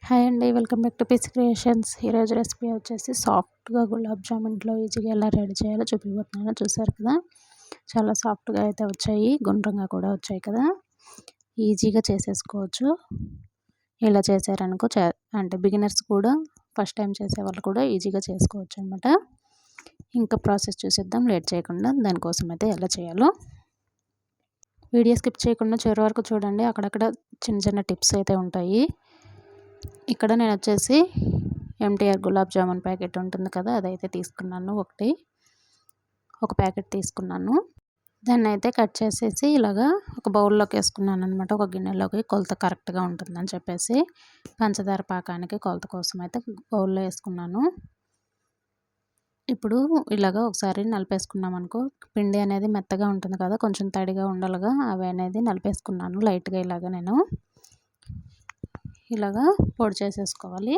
Hi అండి. Welcome back to peace creations. ఈరోజు recipe వచ్చేసి సాఫ్ట్గా గులాబ్ జామ్ ఇంట్లో ఈజీగా ఎలా రెడీ చేయాలో చూపిపోతున్నాను. చూసారు కదా, చాలా సాఫ్ట్గా అయితే వచ్చాయి, గుండ్రంగా కూడా వచ్చాయి కదా. ఈజీగా చేసేసుకోవచ్చు. ఇలా చేశారనుకో అంటే బిగినర్స్ కూడా, ఫస్ట్ టైం చేసేవాళ్ళు కూడా ఈజీగా చేసుకోవచ్చు అనమాట. ఇంకా ప్రాసెస్ చూసేద్దాం లేట్ చేయకుండా. దానికోసం అయితే ఎలా చేయాలో వీడియో స్కిప్ చేయకుండా చివరి వరకు చూడండి. అక్కడక్కడ చిన్న చిన్న టిప్స్ అయితే ఉంటాయి. ఇక్కడ నేను వచ్చేసి ఎంటీఆర్ గులాబ్ జామున్ ప్యాకెట్ ఉంటుంది కదా, అదైతే తీసుకున్నాను. ఒక ప్యాకెట్ తీసుకున్నాను. దాన్ని అయితే కట్ చేసేసి ఇలాగా ఒక బౌల్లోకి వేసుకున్నాను అనమాట. ఒక గిన్నెలోకి కొలత కరెక్ట్గా ఉంటుందని చెప్పేసి పంచదార పాకానికి కొలత కోసం అయితే బౌల్లో వేసుకున్నాను. ఇప్పుడు ఇలాగా ఒకసారి నలిపేసుకున్నాం అనుకో, పిండి అనేది మెత్తగా ఉంటుంది కదా, కొంచెం తడిగా ఉండలుగా అవి అనేది నలిపేసుకున్నాను లైట్గా. ఇలాగా పొడి చేసేసుకోవాలి.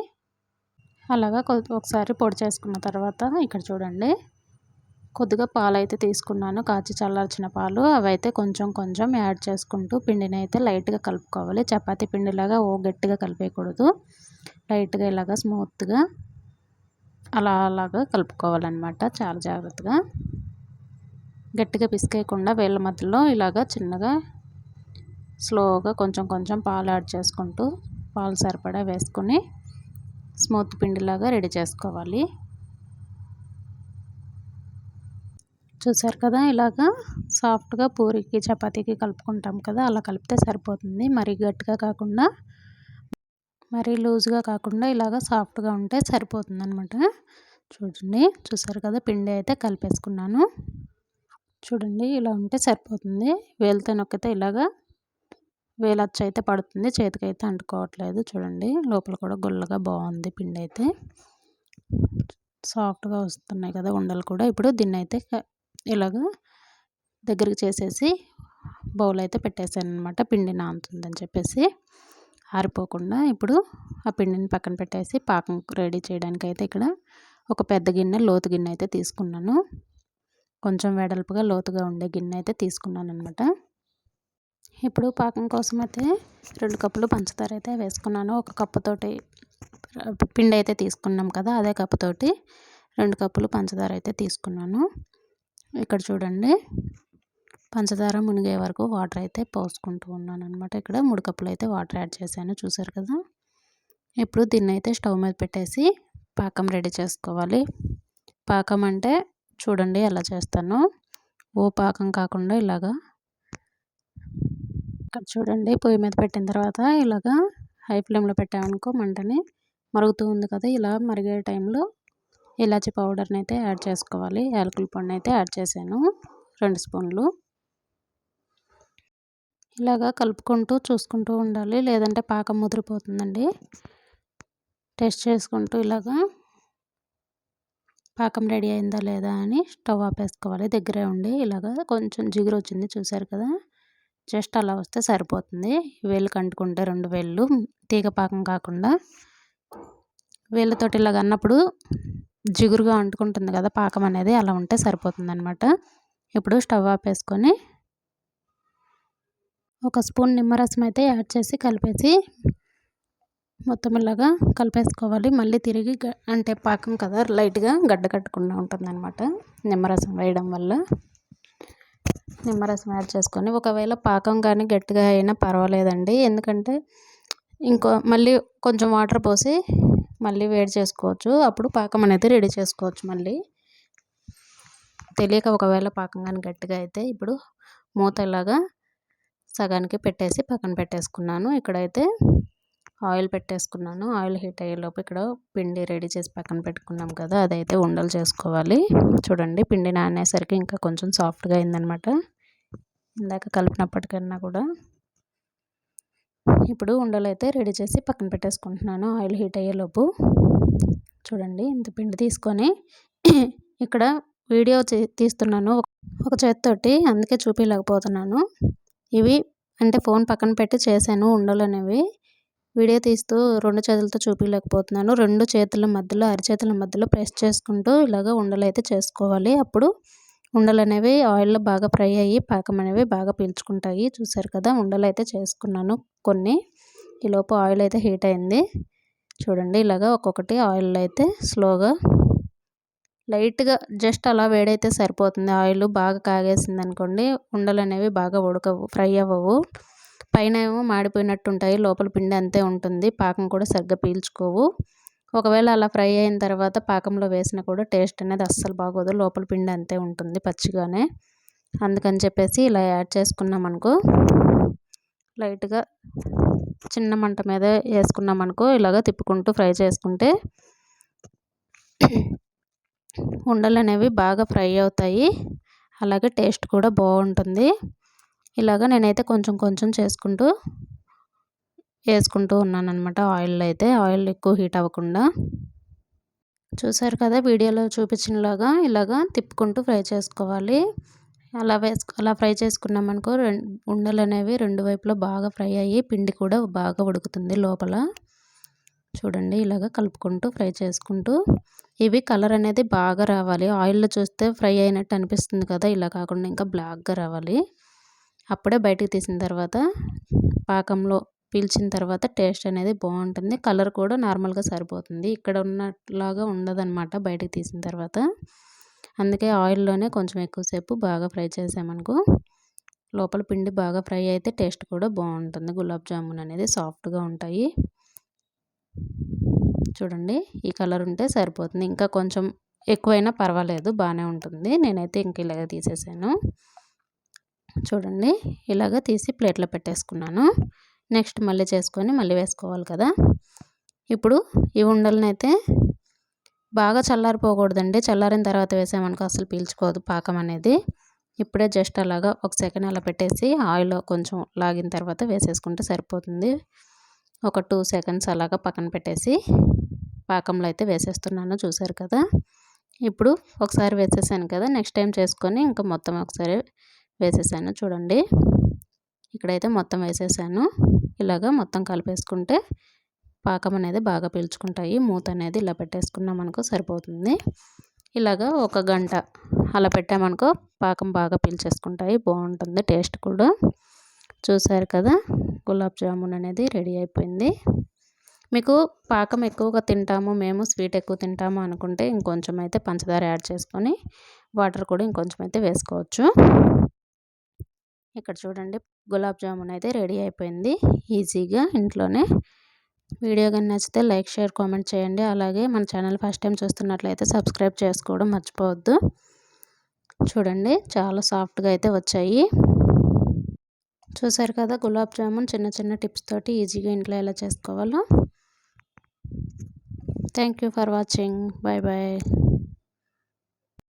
అలాగా ఒకసారి పొడి చేసుకున్న తర్వాత ఇక్కడ చూడండి, కొద్దిగా పాలు అయితే తీసుకున్నాను, కాచి చల్లార్చిన పాలు. అవి అయితే కొంచెం కొంచెం యాడ్ చేసుకుంటూ పిండిని అయితే లైట్గా కలుపుకోవాలి. చపాతీ పిండిలాగా గట్టిగా కలిపేయకూడదు. లైట్గా ఇలాగా స్మూత్గా అలాగా కలుపుకోవాలన్నమాట. చాలా జాగ్రత్తగా, గట్టిగా పిసికేయకుండా వేళ్ళ మధ్యలో ఇలాగా చిన్నగా స్లోగా కొంచెం కొంచెం పాలు యాడ్ చేసుకుంటూ పాలు సరిపడా వేసుకొని స్మూత్ పిండిలాగా రెడీ చేసుకోవాలి. చూసారు కదా, ఇలాగా సాఫ్ట్గా పూరికి చపాతీకి కలుపుకుంటాం కదా, అలా కలిపితే సరిపోతుంది. మరీ గట్టిగా కాకుండా మరీ లూజ్గా కాకుండా ఇలాగా సాఫ్ట్గా ఉంటే సరిపోతుంది అనమాట. చూసారు కదా, పిండి అయితే కలిపేసుకున్నాను. చూడండి, ఇలా ఉంటే సరిపోతుంది. వేలుతో నొక్కితే ఇలాగా వేలచ్చు అయితే పడుతుంది, చేతికైతే అంటుకోవట్లేదు. చూడండి, లోపల కూడా గుల్లగా బాగుంది. పిండి అయితే సాఫ్ట్గా వస్తున్నాయి కదా ఉండలు కూడా. ఇప్పుడు దీన్ని అయితే ఇలాగా దగ్గరికి చేసేసి బౌల్ అయితే పెట్టేశాను అనమాట. పిండి నానుతుందని చెప్పేసి ఆరిపోకుండా. ఇప్పుడు ఆ పిండిని పక్కన పెట్టేసి పాకం రెడీ చేయడానికి అయితే ఇక్కడ ఒక పెద్ద గిన్నె, లోతు గిన్నె అయితే తీసుకున్నాను. కొంచెం వెడల్పుగా లోతుగా ఉండే గిన్నె అయితే తీసుకున్నాను అనమాట. ఇప్పుడు పాకం కోసం అయితే 2 కప్పులు పంచదార అయితే వేసుకున్నాను. ఒక కప్పుతోటి పిండి అయితే తీసుకున్నాం కదా, అదే కప్పుతోటి 2 కప్పులు పంచదార అయితే తీసుకున్నాను. ఇక్కడ చూడండి, పంచదార మునిగే వరకు వాటర్ అయితే పోసుకుంటూ ఉన్నాను అనమాట. ఇక్కడ 3 కప్పులు అయితే వాటర్ యాడ్ చేశాను. చూసారు కదా, ఇప్పుడు దీన్ని అయితే స్టవ్ మీద పెట్టేసి పాకం రెడీ చేసుకోవాలి. పాకం అంటే చూడండి ఎలా చేస్తాను. పాకం కాకుండా ఇలాగా ఇక్కడ చూడండి, పొయ్యి మీద పెట్టిన తర్వాత ఇలాగా హై ఫ్లేమ్లో పెట్టామనుకో మంటని, మరుగుతూ ఉంది కదా, ఇలా మరిగే టైంలో ఇలాచీ పౌడర్ని అయితే యాడ్ చేసుకోవాలి. యాలకుల పొడిని అయితే యాడ్ చేశాను 2 స్పూన్లు. ఇలాగా కలుపుకుంటూ చూసుకుంటూ ఉండాలి, లేదంటే పాకం ముదిరిపోతుందండి. టెస్ట్ చేసుకుంటూ ఇలాగా పాకం రెడీ అయిందా లేదా అని స్టవ్ ఆపేసుకోవాలి. దగ్గరే ఉండి ఇలాగా కొంచెం జిగురు వచ్చింది, చూసారు కదా, జస్ట్ అలా వస్తే సరిపోతుంది. వేలు కంటుకుంటే 2 వేళ్ళు, తీగ పాకం కాకుండా వేళ్ళతోటి ఇలాగ అన్నప్పుడు జిగురుగా అంటుకుంటుంది కదా పాకం అనేది, అలా ఉంటే సరిపోతుంది అనమాట. ఇప్పుడు స్టవ్ ఆపేసుకొని 1 స్పూన్ నిమ్మరసం అయితే యాడ్ చేసి కలిపేసి మొత్తం ఇలాగా కలిపేసుకోవాలి. మళ్ళీ తిరిగి అంటే పాకం కదా, లైట్గా గడ్డ కట్టకుండా ఉంటుంది అనమాట నిమ్మరసం వేయడం వల్ల. నిమ్మరసం యాడ్ చేసుకొని, ఒకవేళ పాకం కానీ గట్టిగా అయినా పర్వాలేదండి, ఎందుకంటే మళ్ళీ కొంచెం వాటర్ పోసి మళ్ళీ వేడి చేసుకోవచ్చు. అప్పుడు పాకం అనేది రెడీ చేసుకోవచ్చు. మళ్ళీ తెలియక ఒకవేళ పాకం కానీ గట్టిగా అయితే ఇప్పుడు మూత ఇలాగా సగానికి పెట్టేసి పక్కన పెట్టేసుకున్నాను. ఇక్కడైతే ఆయిల్ పెట్టేసుకున్నాను. ఆయిల్ హీట్ అయ్యేలోపు ఇక్కడ పిండి రెడీ చేసి పక్కన పెట్టుకున్నాం కదా, అదైతే ఉండలు చేసుకోవాలి. చూడండి, పిండి నానేసరికి ఇంకా కొంచెం సాఫ్ట్గా అయిందనమాట, ఇందాక కలిపినప్పటికన్నా కూడా. ఇప్పుడు ఉండలు అయితే రెడీ చేసి పక్కన పెట్టేసుకుంటున్నాను ఆయిల్ హీట్ అయ్యేలోపు. చూడండి, ఇంత పిండి తీసుకొని ఇక్కడ వీడియో తీస్తున్నాను ఒక చేతితోటి, అందుకే చూపించలేకపోతున్నాను. ఇవి అంటే ఫోన్ పక్కన పెట్టి చేశాను ఉండలు అనేవి. వీడియో తీస్తూ 2 చేతులతో చూపించలేకపోతున్నాను. 2 చేతుల మధ్యలో, అరిచేతుల మధ్యలో ప్రెస్ చేసుకుంటూ ఇలాగ ఉండలు అయితే చేసుకోవాలి. అప్పుడు ఉండలు అనేవి ఆయిల్లో బాగా ఫ్రై అయ్యి పాకం అనేవి బాగా పీల్చుకుంటాయి. చూసారు కదా, ఉండలు అయితే చేసుకున్నాను కొన్ని. ఈలోపు ఆయిల్ అయితే హీట్ అయింది. చూడండి ఇలాగా ఒక్కొక్కటి ఆయిల్లో అయితే స్లోగా లైట్గా జస్ట్ అలా వేడైతే సరిపోతుంది. ఆయిల్ బాగా కాగేసింది అనుకోండి ఉండలు అనేవి బాగా ఉడకవు, ఫ్రై అవ్వవు. పైన ఏమో మాడిపోయినట్టు ఉంటాయి, లోపల పిండి అంతే ఉంటుంది, పాకం కూడా సరిగ్గా పీల్చుకోవు. ఒకవేళ అలా ఫ్రై అయిన తర్వాత పాకంలో వేసినా కూడా టేస్ట్ అనేది అస్సలు బాగోదు, లోపల పిండి అంతే ఉంటుంది పచ్చిగానే. అందుకని చెప్పేసి ఇలా యాడ్ చేసుకున్నామనుకో, లైట్గా చిన్న మంట మీద వేసుకున్నామనుకో, ఇలాగ తిప్పుకుంటూ ఫ్రై చేసుకుంటే ఉండలు అనేవి బాగా ఫ్రై అవుతాయి, అలాగే టేస్ట్ కూడా బాగుంటుంది. ఇలాగ నేనైతే కొంచెం కొంచెం వేసుకుంటూ ఉన్నానన్నమాట ఆయిల్లో అయితే, ఆయిల్ ఎక్కువ హీట్ అవ్వకుండా. చూసారు కదా వీడియోలో చూపించినలాగా ఇలాగా తిప్పుకుంటూ ఫ్రై చేసుకోవాలి. అలా ఫ్రై చేసుకున్నామనుకో ఉండలు అనేవి రెండు వైపులా బాగా ఫ్రై అయ్యి పిండి కూడా బాగా ఉడుకుతుంది లోపల. చూడండి ఇలాగ కలుపుకుంటూ ఫ్రై చేసుకుంటూ, ఇవి కలర్ అనేది బాగా రావాలి. ఆయిల్లో చూస్తే ఫ్రై అయినట్టు అనిపిస్తుంది కదా, ఇలా కాకుండా ఇంకా బ్లాక్గా రావాలి. అప్పుడే బయటికి తీసిన తర్వాత పాకంలో పీల్చిన తర్వాత టేస్ట్ అనేది బాగుంటుంది. కలర్ కూడా నార్మల్గా సరిపోతుంది, ఇక్కడ ఉన్నట్లాగా ఉండదన్నమాట బయటికి తీసిన తర్వాత. అందుకే ఆయిల్లోనే కొంచెం ఎక్కువసేపు బాగా ఫ్రై చేసామనుకో, లోపల పిండి బాగా ఫ్రై అయితే టేస్ట్ కూడా బాగుంటుంది. గులాబ్ జామున్ అనేది సాఫ్ట్గా ఉంటాయి. చూడండి ఈ కలర్ ఉంటే సరిపోతుంది, ఇంకా కొంచెం ఎక్కువైనా పర్వాలేదు, బాగానే ఉంటుంది. నేనైతే ఇంక ఇలాగ తీసేసాను. చూడండి ఇలాగ తీసి ప్లేట్లో పెట్టేసుకున్నాను. నెక్స్ట్ మళ్ళీ చేసుకొని మళ్ళీ వేసుకోవాలి కదా. ఇప్పుడు ఈ ఉండలనైతే బాగా చల్లారిపోకూడదండి, చల్లారిన తర్వాత వేసామనుకో అసలు పీల్చుకోదు పాకం అనేది. ఇప్పుడే జస్ట్ అలాగా ఒక సెకండ్ అలా పెట్టేసి ఆయిల్లో కొంచెం లాగిన తర్వాత వేసేసుకుంటే సరిపోతుంది. ఒక 2 సెకండ్స్ అలాగా పక్కన పెట్టేసి పాకంలో అయితే వేసేస్తున్నాను. చూసారు కదా, ఇప్పుడు ఒకసారి వేసేసాను కదా, నెక్స్ట్ టైం చేసుకొని ఇంకా మొత్తం ఒకసారి వేసేసాను. చూడండి ఇక్కడైతే మొత్తం వేసేసాను. ఇలాగా మొత్తం కలిపేసుకుంటే పాకం అనేది బాగా పీల్చుకుంటాయి. మూత అనేది ఇలా పెట్టేసుకున్నామనుకో సరిపోతుంది. ఇలాగా ఒక గంట అలా పెట్టామనుకో పాకం బాగా పీల్చేసుకుంటాయి, బాగుంటుంది టేస్ట్ కూడా. చూసారు కదా, గులాబ్ జామున్ అనేది రెడీ అయిపోయింది. మీకు పాకం ఎక్కువగా తింటాము మేము, స్వీట్ ఎక్కువ తింటాము అనుకుంటే ఇంకొంచెం అయితే పంచదార యాడ్ చేసుకొని వాటర్ కూడా ఇంకొంచెం అయితే వేసుకోవచ్చు. ఇక్కడ చూడండి గులాబ్ జామున్ అయితే రెడీ అయిపోయింది ఈజీగా ఇంట్లోనే. వీడియో కానీ నచ్చితే లైక్, షేర్, కామెంట్ చేయండి. అలాగే మన ఛానల్ ఫస్ట్ టైం చూస్తున్నట్లయితే సబ్స్క్రైబ్ చేసుకోవడం మర్చిపోవద్దు. చూడండి చాలా సాఫ్ట్గా అయితే వచ్చాయి. చూసారు కదా గులాబ్ జామున్ చిన్న చిన్న టిప్స్ తోటి ఈజీగా ఇంట్లో ఎలా చేసుకోవాలో. Thank you for watching. Bye bye.